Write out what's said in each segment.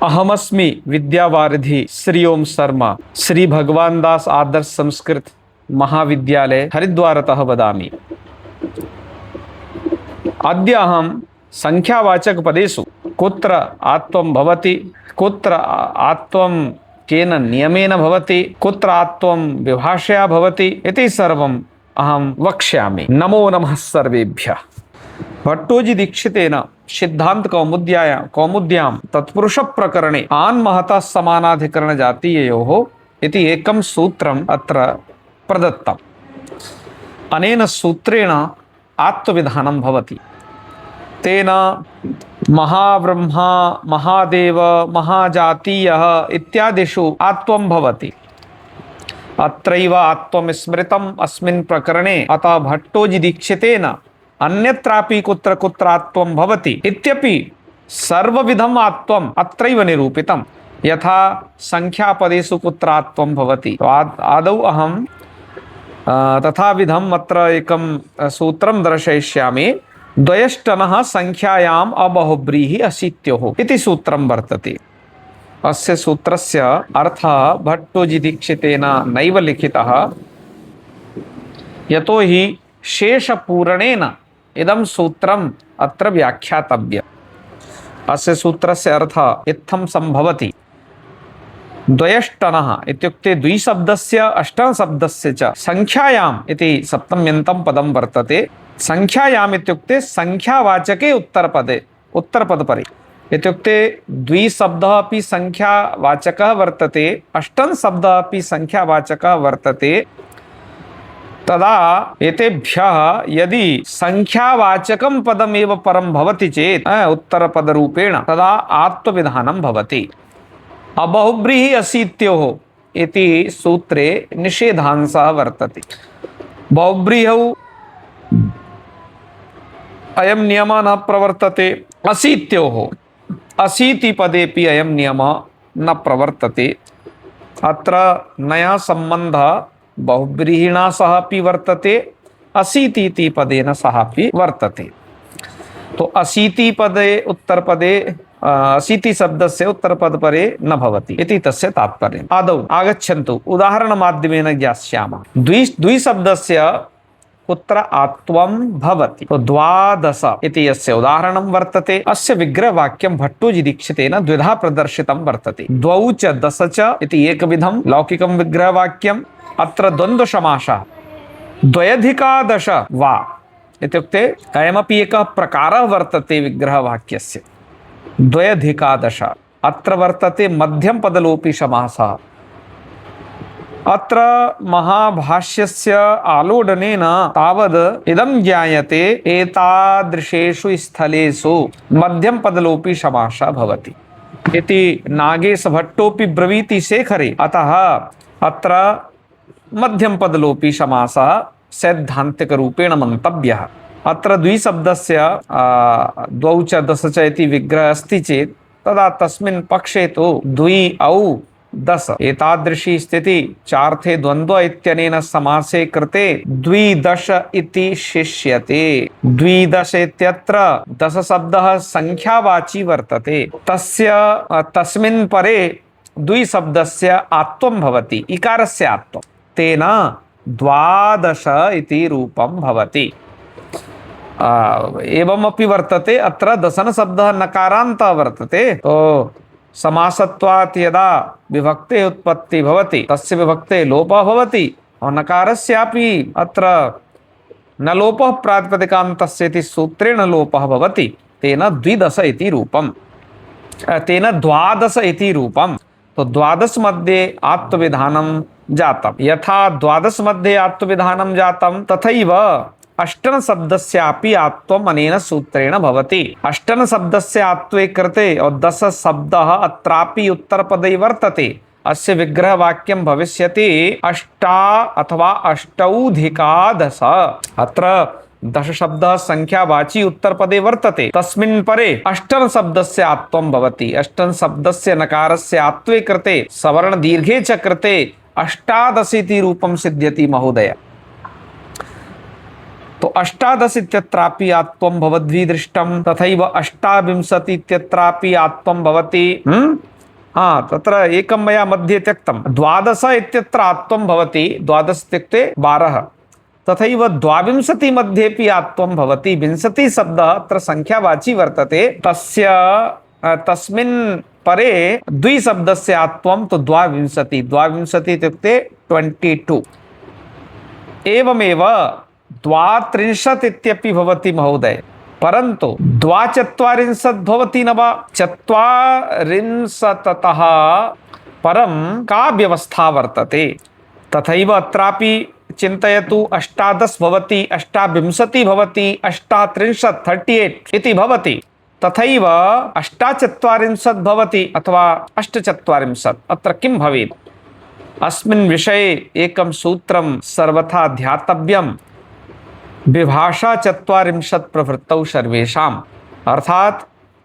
अहमस्मि विद्यावारिधि श्री ओम शर्मा श्री भगवान दास आदर्श संस्कृत महाविद्यालय हरिद्वारतः वदामि। अद्य अहं संख्यावाचक पदेषु कुत्र आत्वं भवति, कुत्र आत्वं केन नियमेन भवति, कुत्र आत्वं विभाषया भवति इति सर्वम् अहं वक्ष्यामि। नमो नमः सर्वेभ्यः। भट्टोजी दीक्षितेन सिद्धांत कौमुद्यां तत्पुरुष प्रकरणे आन महतः समानाधिकरण जातीययोः इति एकं सूत्रम् अत्र प्रदत्तम्। अनेन सूत्रेण आत्मविधानं भवति। तेन महाब्रह्मा, महादेव, महाजातीयः इत्यादिषु आत्वं भवति। अत्रैव आत्वं स्मृतम् अस्मिन् प्रकरणे। अतः भट्टोजी दीक्षितेन अन्यत्रापि कुत्र कुत्र आत्वं भवति इत्यपि सर्वविधम् आत्वम् अत्रैव निरूपितम्। यथा संख्यापदेषु कुत्र आत्वं भवति, तो आदौ अहं तथाविधम् अत्र एकं सूत्रं दर्शयिष्यामि। द्वयष्टनः संख्यायाम् अबहुव्रीहि अशीत्योः इति सूत्रं वर्तते। अस्य सूत्रस्य अर्थः भट्टोजी दीक्षितेन नैव लिखितः, यतो हि शेषपूरणेन इदं सूत्रम् अत्र व्याख्यातव्यम्। अस्य सूत्रस्य अर्थः इत्थं सम्भवति। द्वयष्टनः इत्युक्ते द्विशब्दस्य अष्टशब्दस्य च संख्यायाम् इति सप्तम्यन्तं पदं वर्तते। संख्यायाम् इत्युक्ते संख्यावाचके उत्तरपदपरे इत्युक्ते द्विशब्दः अपि संख्यावाचकः वर्तते, अष्टं शब्दः अपि संख्यावाचकः वर्तते। तदा एतेभ्यः यदि संख्यावाचकं पदमेव परं भवति चेत् उत्तरपदरूपेण तदा आत्मविधानं भवति। अबहुव्रीहि अशीत्योः इति सूत्रे निषेधांशः वर्तते। बहुव्रीहौ अयं नियमः न प्रवर्तते। अशीत्योः अशीतिपदेपि अयं नियमः न प्रवर्तते। अत्र नया सम्बन्धः बहुव्रीहिणा सह अपि वर्तते, अशीति पदेन सह अपि वर्तते। तो अशीति पदे उत्तरपदे अशीति शब्दस्य उत्तरपदपरे न भवति इति तस्य तात्पर्यम्। आदौ आगच्छन्तु उदाहरणमाध्यमेन ज्ञास्यामः। द्विशब्दस्य कुत्र आत्वं भवति, तो द्वादश इति यस्य उदाहरणं वर्तते। अस्य विग्रहवाक्यं भट्टोजी दीक्षितेन द्विधा प्रदर्शितं वर्तते। द्वौ च दश च इति एकविधं लौकिकं विग्रहवाक्यम्। अत्र द्वन्द्वसमासः द्वयधिकादश वा इत्युक्ते अयमपि एकः प्रकारः वर्तते विग्रहवाक्यस्य। द्वयधिकादश अत्र वर्तते मध्यमपदलोपी समासः। अत्र महाभाष्यस्य आलोडनेन तावद् इदं ज्ञायते, एतादृशेषु स्थलेषु मध्यमपदलोपी समासः भवति इति नागेशभट्टोऽपि ब्रवीति शेखरे। अतः अत्र मध्यमपदलोपी समासः सैद्धान्तिकरूपेण मन्तव्यः। अत्र द्विशब्दस्य द्वौ च दश च इति विग्रहः अस्ति चेत् तदा तस्मिन् पक्षे तु द्वि औ दश एतादृशी स्थिति चार्थे द्वन्द्व इत्यनेन समासे कृते द्विदश इति शिष्यते। द्विदश इत्यत्र दश शब्दः संख्यावाची वर्तते। तस्मिन् परे द्विशब्दस्य आत्वं भवति, इकारस्य आत्वं, तेन द्वादश इति रूपं भवति। एवमपि वर्तते, अत्र दशनशब्दः नकारान्तः वर्तते। तो समासत्वात् यदा विभक्तेः उत्पत्तिः भवति तस्य विभक्तेः लोपः भवति और नकारस्यापि अत्र न लोपः प्रातिपदिकान्तस्य इति सूत्रेण लोपः भवति। तेन द्विदश इति रूपं, तेन द्वादश इति रूपं। तो द्वादश मध्ये आत्मविधानं जातम्। यथा द्वादश मध्ये आत्मविधानं जातं तथैव अष्टन शब्दस्यापि आत्वम् अनेन सूत्रेण भवति। अष्टन शब्दस्य आत्वे कृते और दश शब्दः अत्रापि उत्तरपदे वर्तते। अस्य विग्रहवाक्यं भविष्यति अष्टा अथवा अष्टौधिकादश। अत्र दश शब्दः संख्यावाची उत्तरपदे वर्तते, तस्मिन् परे अष्टन शब्दस्य आत्वं भवति। अष्टन शब्दस्य नकारस्य आत्वे कृते सवर्ण दीर्घे च कृते अष्टादश इति रूपं सिद्ध्यति महोदय। तो अष्टादश इत्यत्रापि आत्वं भवद्भिः दृष्टं, तथैव अष्टाविंशति इत्यत्रापि आत्वं भवति। हाँ, तत्र एकं मया मध्ये त्यक्तं। द्वादश इत्यत्र आत्वं भवति, द्वादश इत्युक्ते 12, तथैव द्वाविंशति मध्येपि आत्वं भवति। विंशति शब्दः अत्र संख्यावाची वर्तते, तस्य तस्मिन् परे द्विशब्दस्य आत्वं तु द्वाविंशति, द्वाविंशति इत्युक्ते 22। एवमेव द्वात्रिंशत् इत्यपि भवति महोदय, परन्तु द्वाचत्वारिंशत् भवति न वा? चत्वारिंशततः परं का व्यवस्था वर्तते? तथैव अत्रापि चिन्तयतु, अष्टादश भवति, अष्टाविंशति भवति, अष्टात्रिंशत् 38 इति भवति, तथैव अष्टाचत्वारिंशत् भवति अथवा अष्टचत्वारिंशत्। अत्र किं भवेत्? अस्मिन् विषये एकं सूत्रं सर्वथा ध्यातव्यम्। विभाषा चत्वारिंशत् प्रवृत्तौ सर्वेषाम्, अर्थात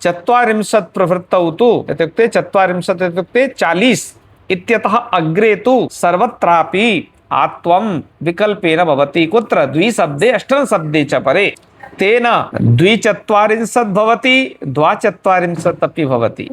चत्वारिंशत् प्रवृत्तौ तु इत्युक्ते 40 इत्युक्ते 40 इत्यतः अग्रे तु सर्वत्रापि आत्वं विकल्पेन भवति। कुत्र? द्विशब्दे अष्टशब्दे च परे। तेन द्विचत्वारिंशत् भवति, द्वाचत्वारिंशत् अपि भवति।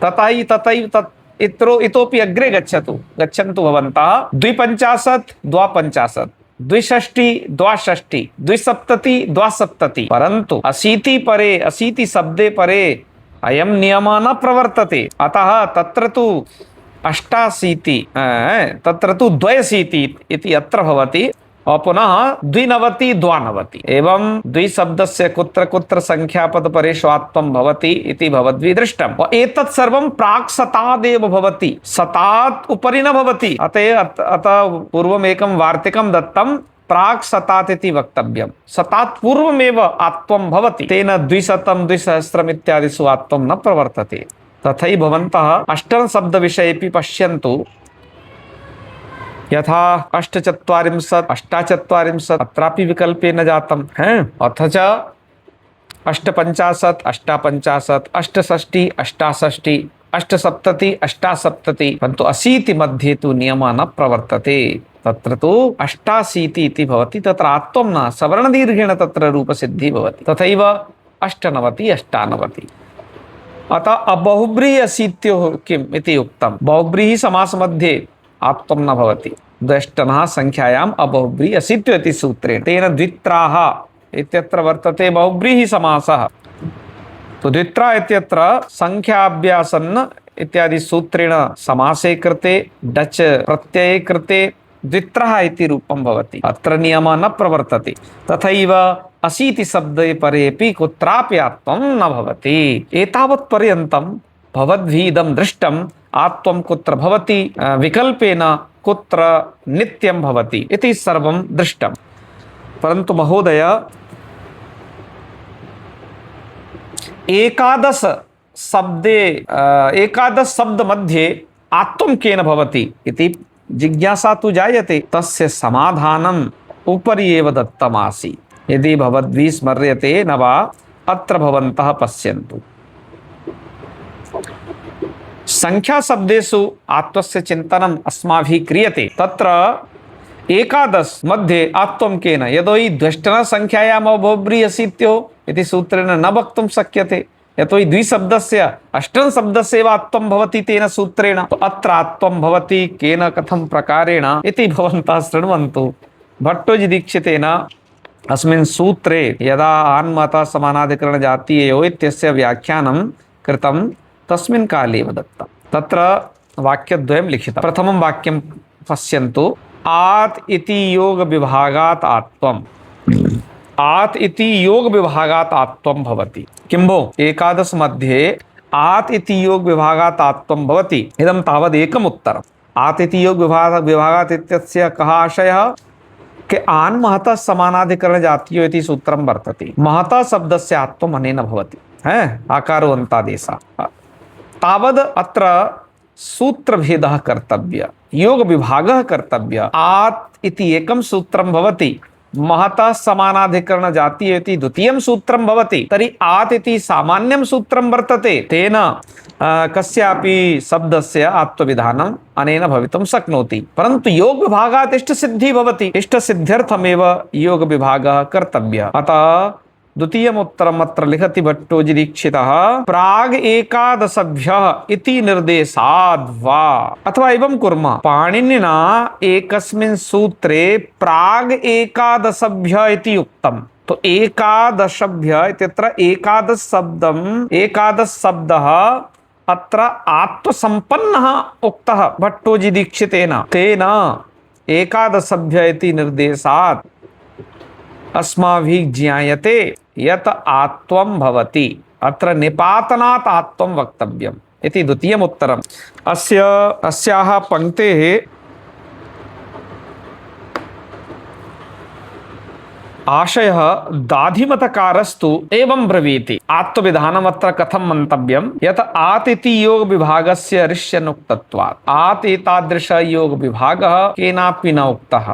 तथैव इतोपि अग्रे गच्छन्तु भवन्तः। 250, 250, 260, 260, 270, 270, परन्तु 80 परे, 80 शब्दे परे अयं नियमः न प्रवर्तते। अतः तत्र तु 88, तत्र तु 82 इति अत्र भवति। पुनः 290, 290, एवं द्विशब्दस्य कुत्र कुत्र संख्यापदपरेषु आत्वं भवति इति भवद्भिः दृष्टम्। एतत् सर्वं प्राक् सतादेव भवति, सतात् उपरि न भवति। अतः पूर्वम् एकं वार्तिकं दत्तं, प्राक् सतात् इति वक्तव्यं। सतात् पूर्वमेव आत्वं भवति, तेन 200, 2000 इत्यादिषु आत्वं न प्रवर्तते। तथैव भवन्तः अष्टशब्दविषयेपि पश्यन्तु। यथा 48, 48 अत्रापि विकल्पे न जातम्, अथ च 48, 58, 68, 68, 78, 78, परन्तु 80 मध्ये तु नियमः न प्रवर्तते। तत्र तु 88 इति भवति, तत्र आत्वं न, सवर्णदीर्घेण तत्र रूपसिद्धिः भवति। तथैव 98, 98। अतः अबहुव्रीहि अशीत्योः किम् इति उक्तं। बहुव्रीहि समासमध्ये आत्वं न भवति। द्वष्टनः संख्यायाम् अबहुव्रीहि अशीत्यो इति सूत्रेण। तेन द्वित्राः इत्यत्र वर्तते बहुव्रीहि समासः। तो द्वित्रा इत्यत्र संख्याभ्यासन्न इत्यादि सूत्रेण समासे कृते डच प्रत्यये कृते द्वित्रः इति रूपं भवति। अत्र नियमः न प्रवर्तते। तथैव 80 शब्दे परेपि कुत्रापि आत्वं न भवति। एतावत् पर्यन्तं भवद्भिः इदं दृष्टम्, आत्वं कुत्र भवति विकल्पेन, कुत्र नित्यं भवति इति सर्वं दृष्टम्। परन्तु महोदय, एकादश शब्द मध्ये आत्वं केन भवति इति जिज्ञासा तु जायते। तस्य समाधानम् उपरि एव दत्तमासीत्। यदि भवद्भिः स्मर्यते न वा, अत्र भवन्तः पश्यन्तु। संख्या शब्देषु आत्वस्य चिन्तनम् अस्माभिः क्रियते। तत्र एकादश मध्ये आत्वं केन? यतोहि द्वष्टन संख्यायाम् अबहुव्रीहि अशीत्योः इति सूत्रेण न वक्तुं शक्यते। यतोहि द्विशब्दस्य अष्टशब्दस्य एव आत्वं भवति तेन सूत्रेण। अत्र आत्वं भवति केन, कथं प्रकारेण इति भवन्तः शृण्वन्तु। भट्टोजीदीक्षितेन अस्मिन् सूत्रे यदा आन्मतः समानाधिकरण जातीययोः इत्यस्य व्याख्यानं कृतं, तस्मिन् काले एव दत्तं। तत्र वाक्यद्वयं लिखितं। प्रथमं वाक्यं पश्यन्तु। आत् इति योग विभागात् आत्वम्। आत् इति योग विभागात् आत्वं भवति। किं भो? एकादश मध्ये आत् इति योग विभागात् आत्वं भवति। इदं तावद् एकम् उत्तरम्। आत् इति योग विभागात् इत्यस्य कः आशयः? कि आन् महतः समानाधिकरण जातीयो इति सूत्रं वर्तते। महतः शब्दस्य आत्वम् अनेन भवति, आकारो अन्तादेशः। तावद् अत्र सूत्रभेदः कर्तव्यः, योगविभागः कर्तव्यः। आत् इति एकं सूत्रं भवति, महतः समानाधिकरण जातीय इति द्वितीयं सूत्रं भवति। तर्हि आत् इति सामान्यं सूत्रं वर्तते। तेन कस्यापि शब्दस्य आत्वविधानम् अनेन भवितुं शक्नोति। परन्तु योगविभागात् इष्टसिद्धिः भवति। इष्टसिद्ध्यर्थमेव योगविभागः कर्तव्यः। अतः द्वितीयमुत्तरम् अत्र लिखति भट्टोजिदीक्षितः प्राग एकादशभ्यः इति निर्देशाद् वा। अथवा एवं कुर्मः, पाणिनिना एकस्मिन् सूत्रे प्राग एकादशभ्यः इति उक्तम्। तो एकादशभ्य इत्यत्र एकादश शब्दः अत्र आत्मसम्पन्नः उक्तः भट्टोजिदीक्षितेन। तेन एकादशभ्य इति निर्देशात् अस्माभिः ज्ञायते यत् आत्वं भवति। अत्र निपातनात् आत्वं वक्तव्यम् इति द्वितीयम् उत्तरम्। अस्याः पङ्क्तेः आशयः दाधिमतकारस्तु एवं ब्रवीति। आत्मविधानमत्र कथं मन्तव्यं यत् आत् इति योग विभागस्य ऋष्यनुक्तत्वात्। आत् एतादृश योग विभागः केनापि न उक्तः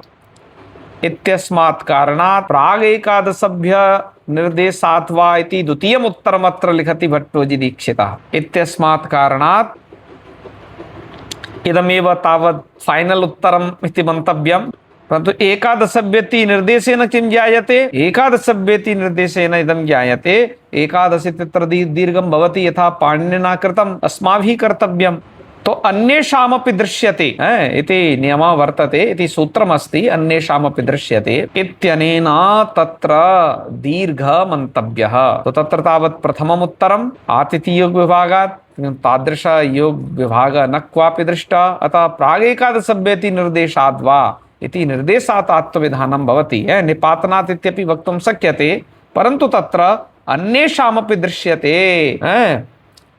इत्यस्मात् कारणात् प्राग एकादशभ्य निर्देशात् वा इति द्वितीयम् उत्तरमत्र लिखति भट्टोजिदीक्षितः। इत्यस्मात् कारणात् इदमेव तावत् फाइनल उत्तरम् इति मन्तव्यम्। परन्तु एकादशभ्यति निर्देशेन किं ज्ञायते? एकादशभ्यति निर्देशेन इदं ज्ञायते एकादश इत्यत्र दीर्घं भवति यथा पाणिनिना कृतम् अस्माभिः कर्तव्यम्। तो अन्येषामपि दृश्यते इति नियमः वर्तते, इति सूत्रमस्ति, अन्येषामपि दृश्यते इत्यनेन तत्र दीर्घः मन्तव्यः। तो तत्र तावत् प्रथमम् उत्तरम् आतिथियोग विभागात् तादृश योग विभागः न क्वापि दृष्टः, अतः प्रागेकादशभ्यति निर्देशाद् वा इति निर्देशात् आत्मविधानं भवति। निपातनात् इत्यपि वक्तुं शक्यते, परन्तु तत्र अन्येषामपि दृश्यते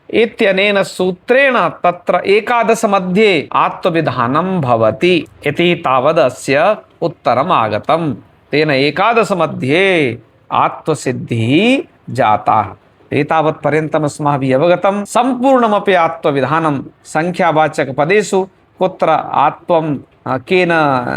इत्यनेन सूत्रेण तत्र एकादश मध्ये आत्मविधानं भवति इति तावद् अस्य उत्तरम् आगतम्। तेन एकादश मध्ये आत्मसिद्धिः जाता। एतावत् पर्यन्तम् अस्माभिः अवगतं सम्पूर्णमपि आत्मविधानं संख्यावाचक पदेषु कुत्र आत्वं केन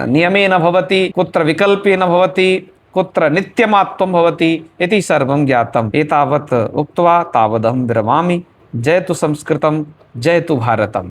नियमेन भवति, कुत्र विकल्पेन भवति, कुत्र नित्यमात्वं भवति इति सर्वं ज्ञातम्। एतावत् उक्त्वा तावदहं विरमामि। जयतु संस्कृतं, जयतु भारतम्।